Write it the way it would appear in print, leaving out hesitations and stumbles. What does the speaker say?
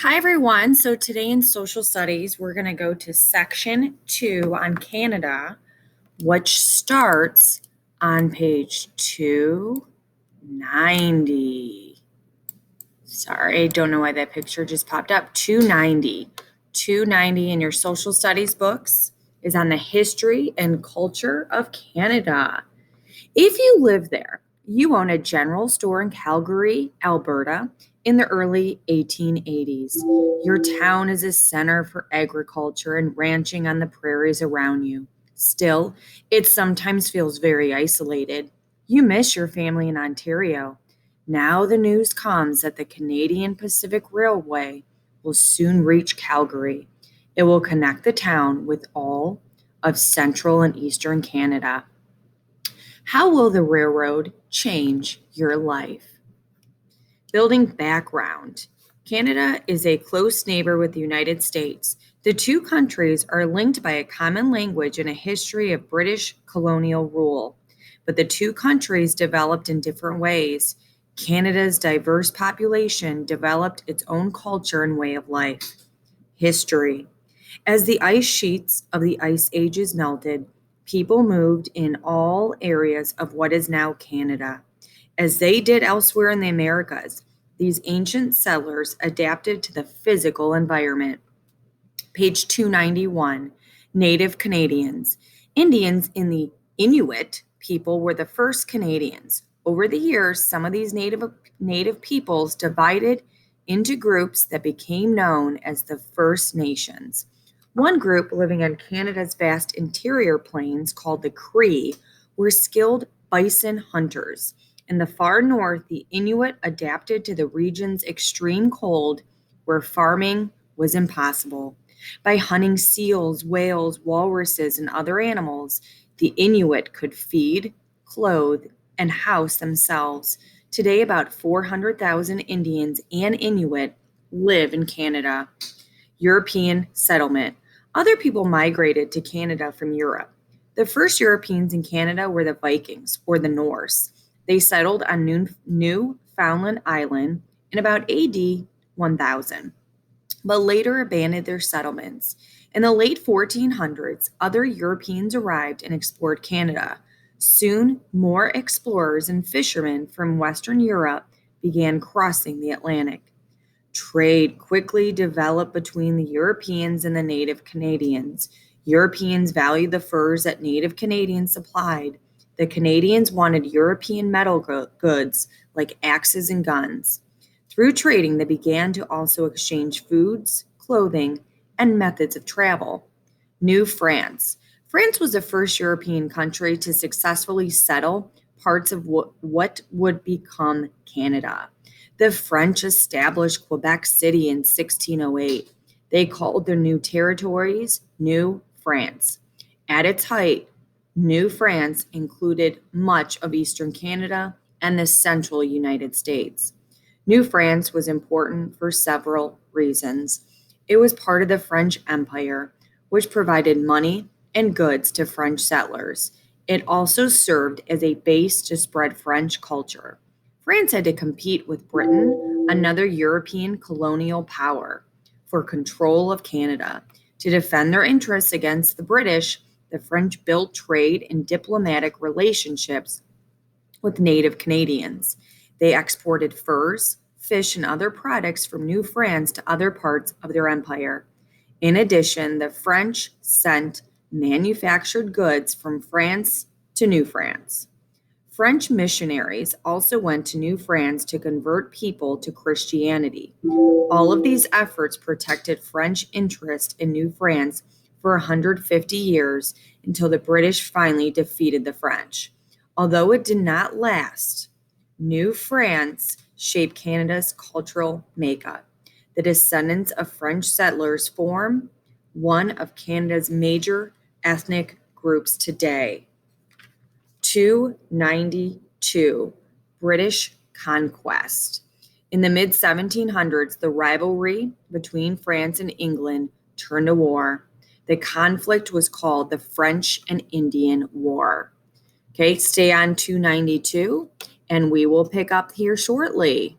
Hi, everyone. So today in social studies, we're going to go to section 2 on Canada, which starts on page 290. Sorry, I don't know why that picture just popped up. 290. 290 in your social studies books is on the history and culture of Canada. If you live there, you own a general store in Calgary, Alberta, in the early 1880s. Your town is a center for agriculture and ranching on the prairies around you. Still, it sometimes feels very isolated. You miss your family in Ontario. Now the news comes that the Canadian Pacific Railway will soon reach Calgary. It will connect the town with all of central and eastern Canada. How will the railroad change your life? Building background. Canada is a close neighbor with the United States. The two countries are linked by a common language and a history of British colonial rule. But the two countries developed in different ways. Canada's diverse population developed its own culture and way of life. History. As the ice sheets of the ice ages melted, people moved in all areas of what is now Canada. As they did elsewhere in the Americas, these ancient settlers adapted to the physical environment. Page 291, Native Canadians. Indians in the Inuit people were the first Canadians. Over the years, some of these native peoples divided into groups that became known as the First Nations. One group living on Canada's vast interior plains, called the Cree, were skilled bison hunters. In the far north, the Inuit adapted to the region's extreme cold, where farming was impossible. By hunting seals, whales, walruses, and other animals, the Inuit could feed, clothe, and house themselves. Today, about 400,000 Indians and Inuit live in Canada. European settlement. Other people migrated to Canada from Europe. The first Europeans in Canada were the Vikings, or the Norse. They settled on Newfoundland Island in about AD 1000, but later abandoned their settlements. In the late 1400s, other Europeans arrived and explored Canada. Soon, more explorers and fishermen from Western Europe began crossing the Atlantic. Trade quickly developed between the Europeans and the native Canadians. Europeans valued the furs that native Canadians supplied. The Canadians wanted European metal goods like axes and guns. Through trading, they began to also exchange foods, clothing, and methods of travel. New France. France was the first European country to successfully settle parts of what would become Canada. The French established Quebec City in 1608. They called their new territories New France. At its height, New France included much of eastern Canada and the central United States. New France was important for several reasons. It was part of the French Empire, which provided money and goods to French settlers. It also served as a base to spread French culture. France had to compete with Britain, another European colonial power, for control of Canada. To defend their interests against the British, the French built trade and diplomatic relationships with native Canadians. They exported furs, fish, and other products from New France to other parts of their empire. In addition, the French sent manufactured goods from France to New France. French missionaries also went to New France to convert people to Christianity. All of these efforts protected French interest in New France for 150 years until the British finally defeated the French. Although it did not last, New France shaped Canada's cultural makeup. The descendants of French settlers form one of Canada's major ethnic groups today. 292, British Conquest. In the mid-1700s, the rivalry between France and England turned to war. The conflict was called the French and Indian War. Okay, stay on 292, and we will pick up here shortly.